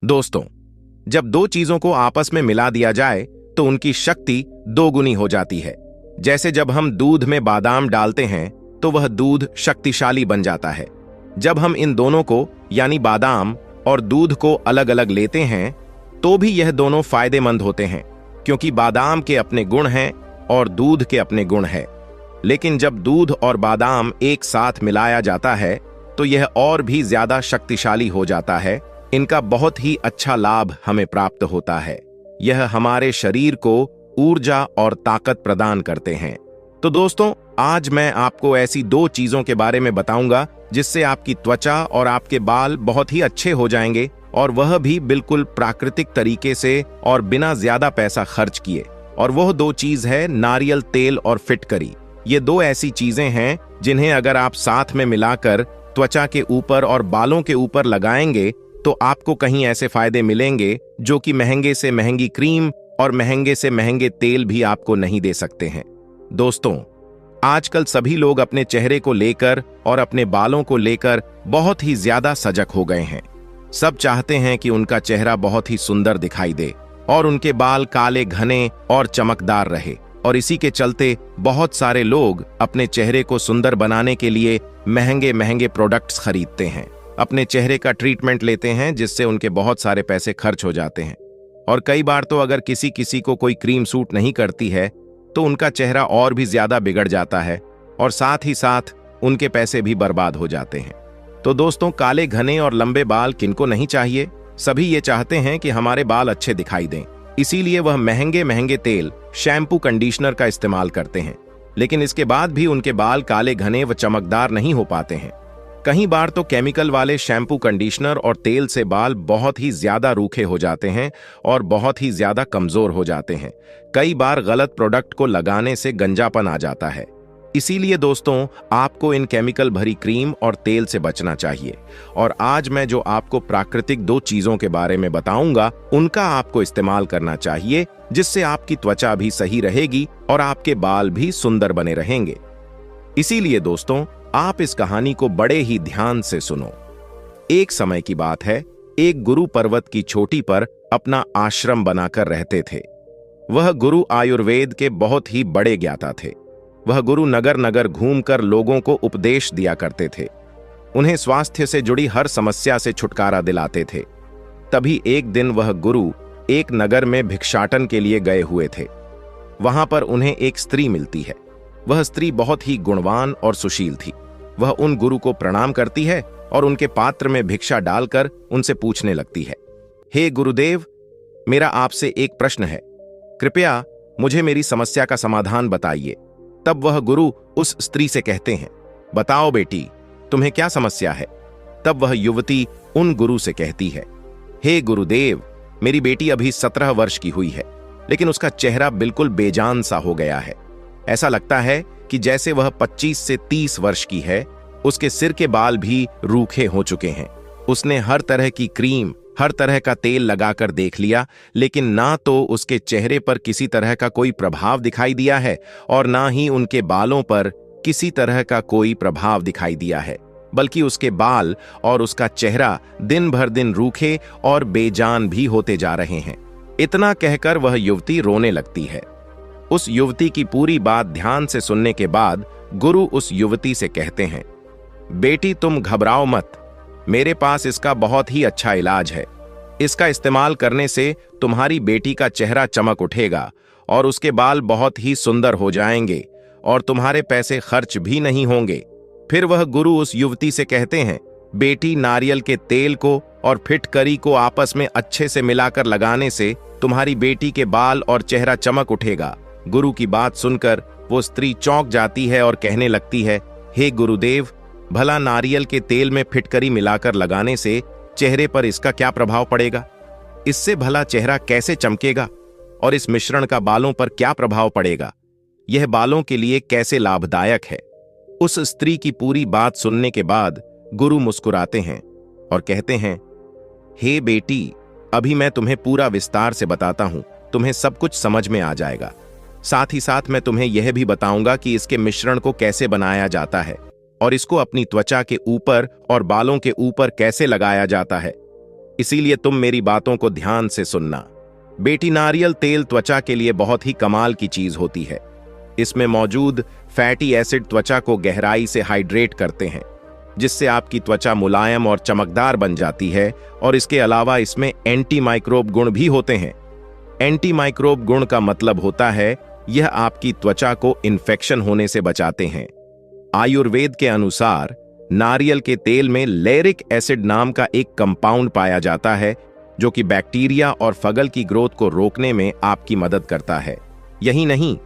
दोस्तों, जब दो चीजों को आपस में मिला दिया जाए तो उनकी शक्ति दोगुनी हो जाती है। जैसे जब हम दूध में बादाम डालते हैं तो वह दूध शक्तिशाली बन जाता है। जब हम इन दोनों को यानी बादाम और दूध को अलग अलग लेते हैं तो भी यह दोनों फायदेमंद होते हैं, क्योंकि बादाम के अपने गुण हैं और दूध के अपने गुण हैं। लेकिन जब दूध और बादाम एक साथ मिलाया जाता है तो यह और भी ज्यादा शक्तिशाली हो जाता है। इनका बहुत ही अच्छा लाभ हमें प्राप्त होता है। यह हमारे शरीर को ऊर्जा और ताकत प्रदान करते हैं। तो दोस्तों, आज मैं आपको ऐसी दो चीजों के बारे में बताऊंगा जिससे आपकी त्वचा और आपके बाल बहुत ही अच्छे हो जाएंगे, और वह भी बिल्कुल प्राकृतिक तरीके से और बिना ज्यादा पैसा खर्च किए। और वह दो चीज है नारियल तेल और फिटकरी। ये दो ऐसी चीजें हैं जिन्हें अगर आप साथ में मिलाकर त्वचा के ऊपर और बालों के ऊपर लगाएंगे तो आपको कहीं ऐसे फायदे मिलेंगे जो कि महंगे से महंगी क्रीम और महंगे से महंगे तेल भी आपको नहीं दे सकते हैं। दोस्तों, आजकल सभी लोग अपने चेहरे को लेकर और अपने बालों को लेकर बहुत ही ज्यादा सजग हो गए हैं। सब चाहते हैं कि उनका चेहरा बहुत ही सुंदर दिखाई दे और उनके बाल काले, घने और चमकदार रहे। और इसी के चलते बहुत सारे लोग अपने चेहरे को सुंदर बनाने के लिए महंगे महंगे प्रोडक्ट्स खरीदते हैं, अपने चेहरे का ट्रीटमेंट लेते हैं, जिससे उनके बहुत सारे पैसे खर्च हो जाते हैं। और कई बार तो अगर किसी को कोई क्रीम सूट नहीं करती है तो उनका चेहरा और भी ज्यादा बिगड़ जाता है और साथ ही साथ उनके पैसे भी बर्बाद हो जाते हैं। तो दोस्तों, काले, घने और लंबे बाल किनको नहीं चाहिए? सभी ये चाहते हैं कि हमारे बाल अच्छे दिखाई दें। इसीलिए वह महंगे महंगे तेल, शैम्पू, कंडीशनर का इस्तेमाल करते हैं। लेकिन इसके बाद भी उनके बाल काले, घने व चमकदार नहीं हो पाते हैं। कई बार तो केमिकल वाले शैम्पू, कंडीशनर और तेल से बाल बहुत ही ज्यादा रूखे हो जाते हैं और बहुत ही ज्यादा कमजोर हो जाते हैं। कई बार गलत प्रोडक्ट को लगाने से गंजापन आ जाता है। इसीलिए दोस्तों, आपको इन केमिकल भरी क्रीम और तेल से बचना चाहिए। और आज मैं जो आपको प्राकृतिक दो चीजों के बारे में बताऊंगा, उनका आपको इस्तेमाल करना चाहिए, जिससे आपकी त्वचा भी सही रहेगी और आपके बाल भी सुंदर बने रहेंगे। इसीलिए दोस्तों, आप इस कहानी को बड़े ही ध्यान से सुनो। एक समय की बात है, एक गुरु पर्वत की चोटी पर अपना आश्रम बनाकर रहते थे। वह गुरु आयुर्वेद के बहुत ही बड़े ज्ञाता थे। वह गुरु नगर नगर घूमकर लोगों को उपदेश दिया करते थे। उन्हें स्वास्थ्य से जुड़ी हर समस्या से छुटकारा दिलाते थे। तभी एक दिन वह गुरु एक नगर में भिक्षाटन के लिए गए हुए थे। वहां पर उन्हें एक स्त्री मिलती है। वह स्त्री बहुत ही गुणवान और सुशील थी। वह उन गुरु को प्रणाम करती है और उनके पात्र में भिक्षा डालकर उनसे पूछने लगती है, हे गुरुदेव, मेरा आपसे एक प्रश्न है, कृपया मुझे मेरी समस्या का समाधान बताइए। तब वह गुरु उस स्त्री से कहते हैं, बताओ बेटी, तुम्हें क्या समस्या है? तब वह युवती उन गुरु से कहती है, हे गुरुदेव, मेरी बेटी अभी 17 वर्ष की हुई है, लेकिन उसका चेहरा बिल्कुल बेजान सा हो गया है। ऐसा लगता है कि जैसे वह 25 से 30 वर्ष की है। उसके सिर के बाल भी रूखे हो चुके हैं। उसने हर तरह की क्रीम, हर तरह का तेल लगाकर देख लिया, लेकिन ना तो उसके चेहरे पर किसी तरह का कोई प्रभाव दिखाई दिया है और ना ही उनके बालों पर किसी तरह का कोई प्रभाव दिखाई दिया है, बल्कि उसके बाल और उसका चेहरा दिन भर दिन रूखे और बेजान भी होते जा रहे हैं। इतना कहकर वह युवती रोने लगती है। उस युवती की पूरी बात ध्यान से सुनने के बाद गुरु उस युवती से कहते हैं, बेटी, तुम घबराओ मत, मेरे पास इसका बहुत ही अच्छा इलाज है। इसका इस्तेमाल करने से तुम्हारी बेटी का चेहरा चमक उठेगा और उसके बाल बहुत ही सुंदर हो जाएंगे और तुम्हारे पैसे खर्च भी नहीं होंगे। फिर वह गुरु उस युवती से कहते हैं, बेटी, नारियल के तेल को और फिटकरी को आपस में अच्छे से मिलाकर लगाने से तुम्हारी बेटी के बाल और चेहरा चमक उठेगा। गुरु की बात सुनकर वो स्त्री चौंक जाती है और कहने लगती है, हे गुरुदेव, भला नारियल के तेल में फिटकरी मिलाकर लगाने से चेहरे पर इसका क्या प्रभाव पड़ेगा? इससे भला चेहरा कैसे चमकेगा? और इस मिश्रण का बालों पर क्या प्रभाव पड़ेगा? यह बालों के लिए कैसे लाभदायक है? उस स्त्री की पूरी बात सुनने के बाद गुरु मुस्कुराते हैं और कहते हैं, हे बेटी, अभी मैं तुम्हें पूरा विस्तार से बताता हूं, तुम्हें सब कुछ समझ में आ जाएगा। साथ ही साथ मैं तुम्हें यह भी बताऊंगा कि इसके मिश्रण को कैसे बनाया जाता है और इसको अपनी त्वचा के ऊपर और बालों के ऊपर कैसे लगाया जाता है। इसीलिए तुम मेरी बातों को ध्यान से सुनना। बेटी, नारियल तेल त्वचा के लिए बहुत ही कमाल की चीज होती है। इसमें मौजूद फैटी एसिड त्वचा को गहराई से हाइड्रेट करते हैं, जिससे आपकी त्वचा मुलायम और चमकदार बन जाती है। और इसके अलावा इसमें एंटी माइक्रोब गुण भी होते हैं। एंटी माइक्रोब गुण का मतलब होता है यह आपकी त्वचा को इन्फेक्शन होने से बचाते हैं। आयुर्वेद के अनुसार नारियल के तेल में लेरिक एसिड नाम का एक कंपाउंड पाया जाता है, जो कि बैक्टीरिया और फंगल की ग्रोथ को रोकने में आपकी मदद करता है। यही नहीं,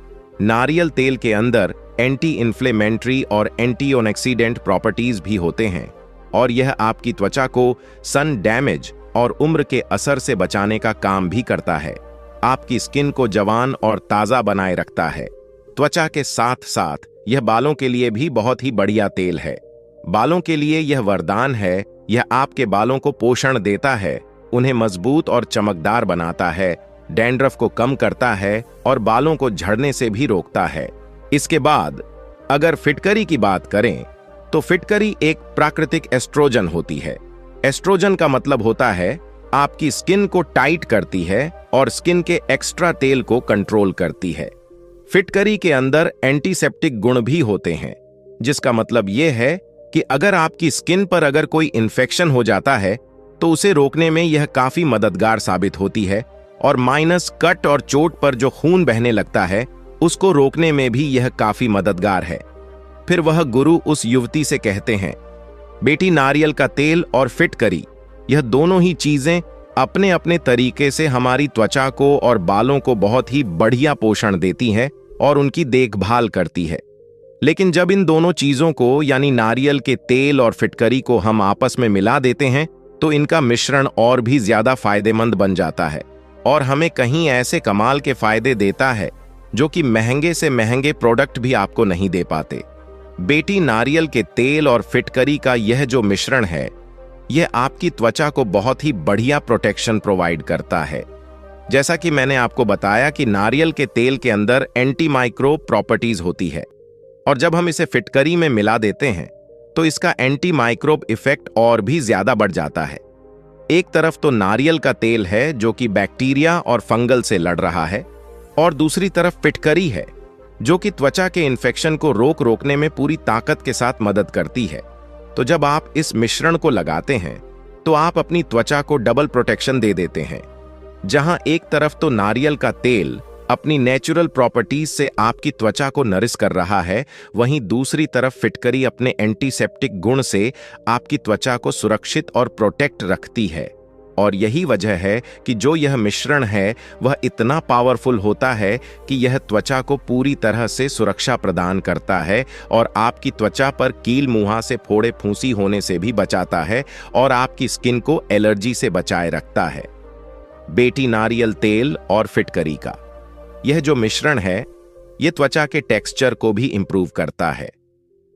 नारियल तेल के अंदर एंटी इन्फ्लेमेटरी और एंटी ऑक्सीडेंट प्रॉपर्टीज भी होते हैं, और यह आपकी त्वचा को सन डैमेज और उम्र के असर से बचाने का काम भी करता है। आपकी स्किन को जवान और ताजा बनाए रखता है। त्वचा के साथ साथ यह बालों के लिए भी बहुत ही बढ़िया तेल है। बालों के लिए यह वरदान है। यह आपके बालों को पोषण देता है, उन्हें मजबूत और चमकदार बनाता है, डैंड्रफ को कम करता है और बालों को झड़ने से भी रोकता है। इसके बाद अगर फिटकरी की बात करें तो फिटकरी एक प्राकृतिक एस्ट्रोजन होती है। एस्ट्रोजन का मतलब होता है आपकी स्किन को टाइट करती है और स्किन के एक्स्ट्रा तेल को कंट्रोल करती है। फिटकरी के अंदर एंटीसेप्टिक गुण भी होते हैं, जिसका मतलब यह है कि अगर आपकी स्किन पर अगर कोई इन्फेक्शन हो जाता है तो उसे रोकने में यह काफी मददगार साबित होती है। और माइनस कट और चोट पर जो खून बहने लगता है उसको रोकने में भी यह काफी मददगार है। फिर वह गुरु उस युवती से कहते हैं, बेटी, नारियल का तेल और फिटकरी, यह दोनों ही चीजें अपने अपने तरीके से हमारी त्वचा को और बालों को बहुत ही बढ़िया पोषण देती हैं और उनकी देखभाल करती है। लेकिन जब इन दोनों चीजों को यानी नारियल के तेल और फिटकरी को हम आपस में मिला देते हैं तो इनका मिश्रण और भी ज्यादा फायदेमंद बन जाता है और हमें कहीं ऐसे कमाल के फायदे देता है जो कि महंगे से महंगे प्रोडक्ट भी आपको नहीं दे पाते। बेटी, नारियल के तेल और फिटकरी का यह जो मिश्रण है, यह आपकी त्वचा को बहुत ही बढ़िया प्रोटेक्शन प्रोवाइड करता है। जैसा कि मैंने आपको बताया कि नारियल के तेल के अंदर एंटी माइक्रोब प्रॉपर्टीज होती है, और जब हम इसे फिटकरी में मिला देते हैं तो इसका एंटी माइक्रोब इफेक्ट और भी ज्यादा बढ़ जाता है। एक तरफ तो नारियल का तेल है जो कि बैक्टीरिया और फंगल से लड़ रहा है, और दूसरी तरफ फिटकरी है जो कि त्वचा के इन्फेक्शन को रोकने में पूरी ताकत के साथ मदद करती है। तो जब आप इस मिश्रण को लगाते हैं तो आप अपनी त्वचा को डबल प्रोटेक्शन दे देते हैं। जहां एक तरफ तो नारियल का तेल अपनी नेचुरल प्रॉपर्टीज से आपकी त्वचा को नरिश कर रहा है, वहीं दूसरी तरफ फिटकरी अपने एंटीसेप्टिक गुण से आपकी त्वचा को सुरक्षित और प्रोटेक्ट रखती है। और यही वजह है कि जो यह मिश्रण है वह इतना पावरफुल होता है कि यह त्वचा को पूरी तरह से सुरक्षा प्रदान करता है और आपकी त्वचा पर कील मुंहा से फोड़े फूंसी होने से भी बचाता है और आपकी स्किन को एलर्जी से बचाए रखता है। बेटी, नारियल तेल और फिटकरी का यह जो मिश्रण है, यह त्वचा के टेक्सचर को भी इंप्रूव करता है।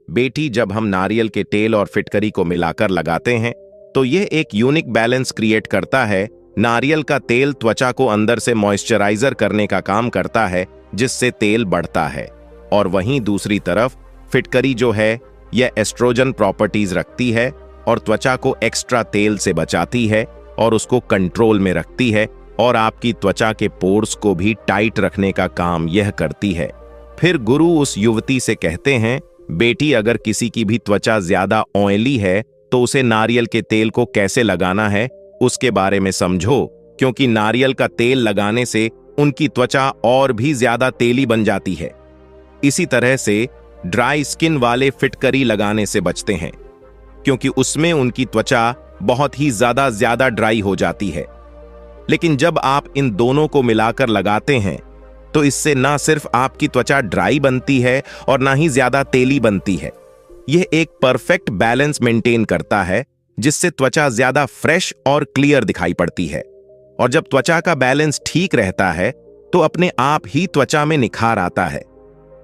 बेटी, जब हम नारियल के तेल और फिटकरी को मिलाकर लगाते हैं तो यह एक यूनिक बैलेंस क्रिएट करता है। नारियल का तेल त्वचा को अंदर से मॉइस्चराइजर करने का काम करता है, जिससे तेल बढ़ता है, और वहीं दूसरी तरफ फिटकरी जो है यह एस्ट्रोजन प्रॉपर्टीज रखती है और त्वचा को एक्स्ट्रा तेल से बचाती है और उसको कंट्रोल में रखती है, और आपकी त्वचा के पोर्स को भी टाइट रखने का काम यह करती है। फिर गुरु उस युवती से कहते हैं, बेटी, अगर किसी की भी त्वचा ज्यादा ऑयली है तो उसे नारियल के तेल को कैसे लगाना है उसके बारे में समझो, क्योंकि नारियल का तेल लगाने से उनकी त्वचा और भी ज्यादा तेली बन जाती है। इसी तरह से ड्राई स्किन वाले फिटकरी लगाने से बचते हैं, क्योंकि उसमें उनकी त्वचा बहुत ही ज्यादा ड्राई हो जाती है। लेकिन जब आप इन दोनों को मिलाकर लगाते हैं तो इससे ना सिर्फ आपकी त्वचा ड्राई बनती है और ना ही ज्यादा तेली बनती है। यह एक परफेक्ट बैलेंस मेंटेन करता है, जिससे त्वचा ज्यादा फ्रेश और क्लियर दिखाई पड़ती है। और जब त्वचा का बैलेंस ठीक रहता है तो अपने आप ही त्वचा में निखार आता है।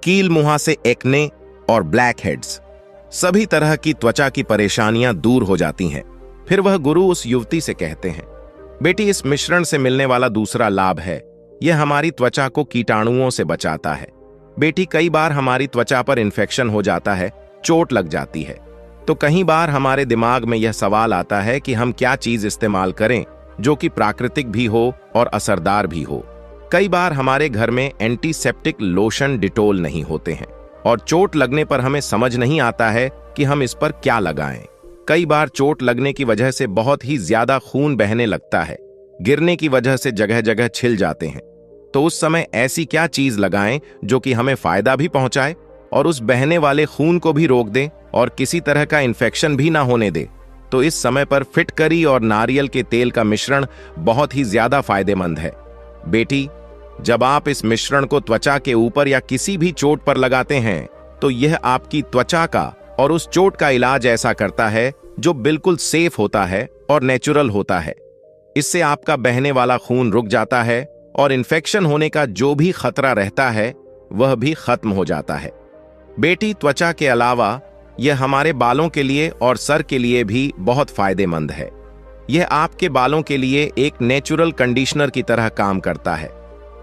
कील मुंहा से एक्ने और ब्लैक हेड्स, सभी तरह की त्वचा की परेशानियां दूर हो जाती हैं। फिर वह गुरु उस युवती से कहते हैं, बेटी, इस मिश्रण से मिलने वाला दूसरा लाभ है, यह हमारी त्वचा को कीटाणुओं से बचाता है। बेटी, कई बार हमारी त्वचा पर इन्फेक्शन हो जाता है, चोट लग जाती है, तो कई बार हमारे दिमाग में यह सवाल आता है कि हम क्या चीज इस्तेमाल करें जो कि प्राकृतिक भी हो और असरदार भी हो। कई बार हमारे घर में एंटीसेप्टिक लोशन डिटोल नहीं होते हैं और चोट लगने पर हमें समझ नहीं आता है कि हम इस पर क्या लगाएं। कई बार चोट लगने की वजह से बहुत ही ज्यादा खून बहने लगता है, गिरने की वजह से जगह जगह छिल जाते हैं। तो उस समय ऐसी क्या चीज लगाएं जो कि हमें फायदा भी पहुंचाए और उस बहने वाले खून को भी रोक दे और किसी तरह का इन्फेक्शन भी ना होने दे। तो इस समय पर फिटकरी और नारियल के तेल का मिश्रण बहुत ही ज्यादा फायदेमंद है। बेटी, जब आप इस मिश्रण को त्वचा के ऊपर या किसी भी चोट पर लगाते हैं तो यह आपकी त्वचा का और उस चोट का इलाज ऐसा करता है जो बिल्कुल सेफ होता है और नेचुरल होता है। इससे आपका बहने वाला खून रुक जाता है और इन्फेक्शन होने का जो भी खतरा रहता है वह भी खत्म हो जाता है। बेटी, त्वचा के अलावा यह हमारे बालों के लिए और सर के लिए भी बहुत फायदेमंद है। यह आपके बालों के लिए एक नेचुरल कंडीशनर की तरह काम करता है।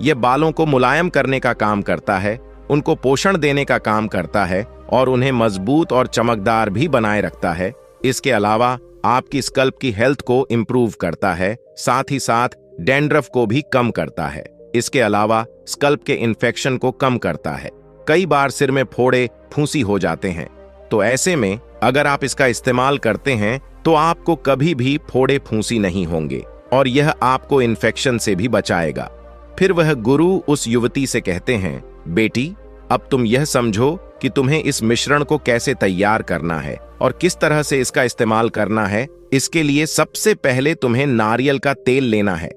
यह बालों को मुलायम करने का काम करता है, उनको पोषण देने का काम करता है और उन्हें मजबूत और चमकदार भी बनाए रखता है। इसके अलावा आपकी स्कल्प की हेल्थ को इंप्रूव करता है, साथ ही साथ डैंड्रफ को भी कम करता है। इसके अलावा स्कल्प के इन्फेक्शन को कम करता है। कई बार सिर में फोड़े फूंसी हो जाते हैं, तो ऐसे में अगर आप इसका इस्तेमाल करते हैं तो आपको कभी भी फोड़े फूंसी नहीं होंगे और यह आपको इन्फेक्शन से भी बचाएगा। फिर वह गुरु उस युवती से कहते हैं, बेटी, अब तुम यह समझो कि तुम्हें इस मिश्रण को कैसे तैयार करना है और किस तरह से इसका इस्तेमाल करना है। इसके लिए सबसे पहले तुम्हें नारियल का तेल लेना है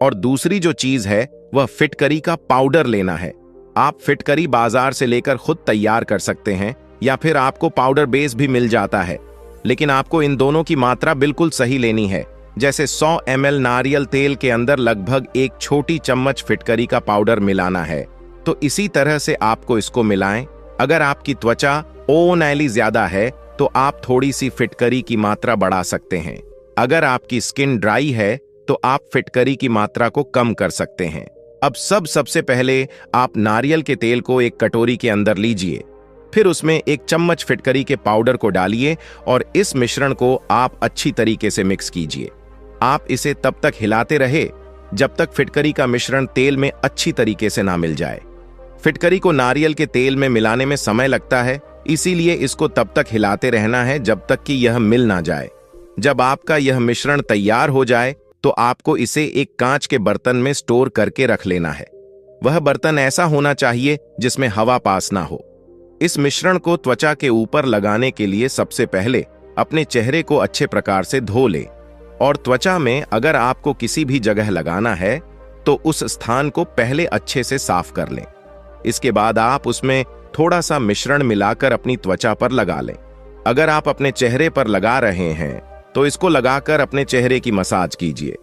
और दूसरी जो चीज है वह फिटकरी का पाउडर लेना है। आप फिटकरी बाजार से लेकर खुद तैयार कर सकते हैं या फिर आपको पाउडर बेस भी मिल जाता है, लेकिन आपको इन दोनों की मात्रा बिल्कुल सही लेनी है। जैसे 100 ml नारियल तेल के अंदर लगभग एक छोटी चम्मच फिटकरी का पाउडर मिलाना है। तो इसी तरह से आपको इसको मिलाएं। अगर आपकी त्वचा ओनैली ज्यादा है तो आप थोड़ी सी फिटकरी की मात्रा बढ़ा सकते हैं। अगर आपकी स्किन ड्राई है तो आप फिटकरी की मात्रा को कम कर सकते हैं। अब सबसे पहले आप नारियल के तेल को एक कटोरी के अंदर लीजिए, फिर उसमें 1 चम्मच फिटकरी के पाउडर को डालिए और इस मिश्रण को आप अच्छी तरीके से मिक्स कीजिए। आप इसे तब तक हिलाते रहे जब तक फिटकरी का मिश्रण तेल में अच्छी तरीके से ना मिल जाए। फिटकरी को नारियल के तेल में मिलाने में समय लगता है, इसीलिए इसको तब तक हिलाते रहना है जब तक कि यह मिल ना जाए। जब आपका यह मिश्रण तैयार हो जाए तो आपको इसे एक कांच के बर्तन में स्टोर करके रख लेना है। वह बर्तन ऐसा होना चाहिए जिसमें हवा पास ना हो। इस मिश्रण को त्वचा के ऊपर लगाने के लिए सबसे पहले अपने चेहरे को अच्छे प्रकार से धो लें और त्वचा में अगर आपको किसी भी जगह लगाना है तो उस स्थान को पहले अच्छे से साफ कर लें। इसके बाद आप उसमें थोड़ा सा मिश्रण मिलाकर अपनी त्वचा पर लगा लें। अगर आप अपने चेहरे पर लगा रहे हैं तो इसको लगाकर अपने चेहरे की मसाज कीजिए।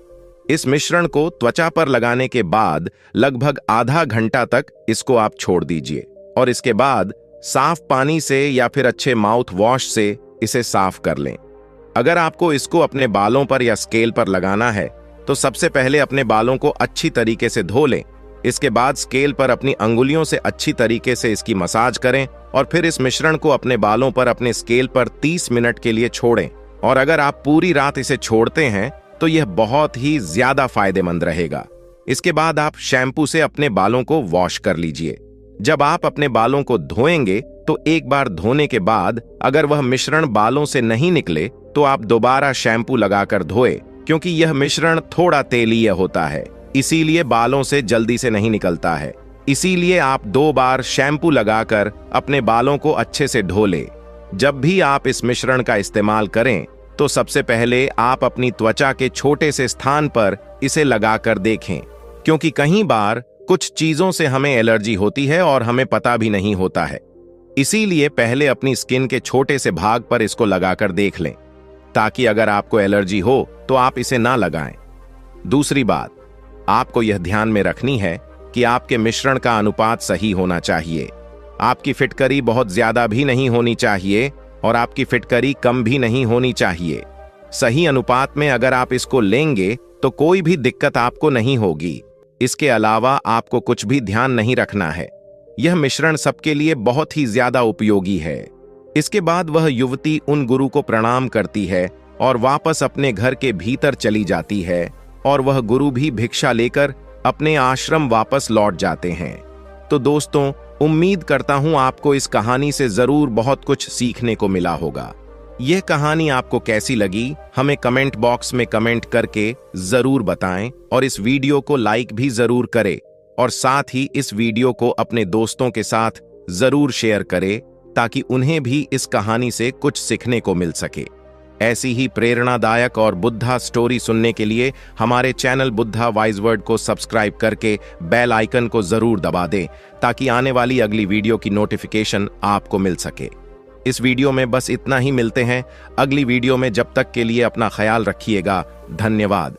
इस मिश्रण को त्वचा पर लगाने के बाद लगभग आधा घंटा तक इसको आप छोड़ दीजिए और इसके बाद साफ पानी से या फिर अच्छे माउथ वॉश से इसे साफ कर लें। अगर आपको इसको अपने बालों पर या स्केल पर लगाना है तो सबसे पहले अपने बालों को अच्छी तरीके से धो लें। इसके बाद स्केल पर अपनी अंगुलियों से अच्छी तरीके से इसकी मसाज करें और फिर इस मिश्रण को अपने बालों पर अपने स्केल पर 30 मिनट के लिए छोड़ें। और अगर आप पूरी रात इसे छोड़ते हैं तो यह बहुत ही ज्यादा फायदेमंद रहेगा। इसके बाद आप शैम्पू से अपने बालों को वॉश कर लीजिए। जब आप अपने बालों को धोएंगे तो एक बार धोने के बाद अगर वह मिश्रण बालों से नहीं निकले तो आप दोबारा शैम्पू लगाकर धोए, क्योंकि यह मिश्रण थोड़ा तेलीय होता है, इसीलिए बालों से जल्दी से नहीं निकलता है। इसीलिए आप 2 बार शैम्पू लगाकर अपने बालों को अच्छे से धो लें। जब भी आप इस मिश्रण का इस्तेमाल करें तो सबसे पहले आप अपनी त्वचा के छोटे से स्थान पर इसे लगाकर देखें, क्योंकि कई बार कुछ चीजों से हमें एलर्जी होती है और हमें पता भी नहीं होता है। इसीलिए पहले अपनी स्किन के छोटे से भाग पर इसको लगाकर देख लें, ताकि अगर आपको एलर्जी हो तो आप इसे ना लगाएं। दूसरी बात आपको यह ध्यान में रखनी है कि आपके मिश्रण का अनुपात सही होना चाहिए। आपकी फिटकरी बहुत ज्यादा भी नहीं होनी चाहिए और आपकी फिटकरी कम भी नहीं होनी चाहिए। सही अनुपात में अगर आप इसको लेंगे तो कोई भी दिक्कत आपको नहीं होगी। इसके अलावा आपको कुछ भी ध्यान नहीं रखना है। यह मिश्रण सबके लिए बहुत ही ज्यादा उपयोगी है। इसके बाद वह युवती उन गुरु को प्रणाम करती है और वापस अपने घर के भीतर चली जाती है और वह गुरु भी भिक्षा लेकर अपने आश्रम वापस लौट जाते हैं। तो दोस्तों, उम्मीद करता हूं आपको इस कहानी से जरूर बहुत कुछ सीखने को मिला होगा। यह कहानी आपको कैसी लगी हमें कमेंट बॉक्स में कमेंट करके जरूर बताएं और इस वीडियो को लाइक भी जरूर करें और साथ ही इस वीडियो को अपने दोस्तों के साथ जरूर शेयर करें ताकि उन्हें भी इस कहानी से कुछ सीखने को मिल सके। ऐसी ही प्रेरणादायक और बुद्धा स्टोरी सुनने के लिए हमारे चैनल बुद्धा वाइज वर्ड को सब्सक्राइब करके बेल आइकन को जरूर दबा दें ताकि आने वाली अगली वीडियो की नोटिफिकेशन आपको मिल सके। इस वीडियो में बस इतना ही, मिलते हैं अगली वीडियो में। जब तक के लिए अपना ख्याल रखिएगा। धन्यवाद।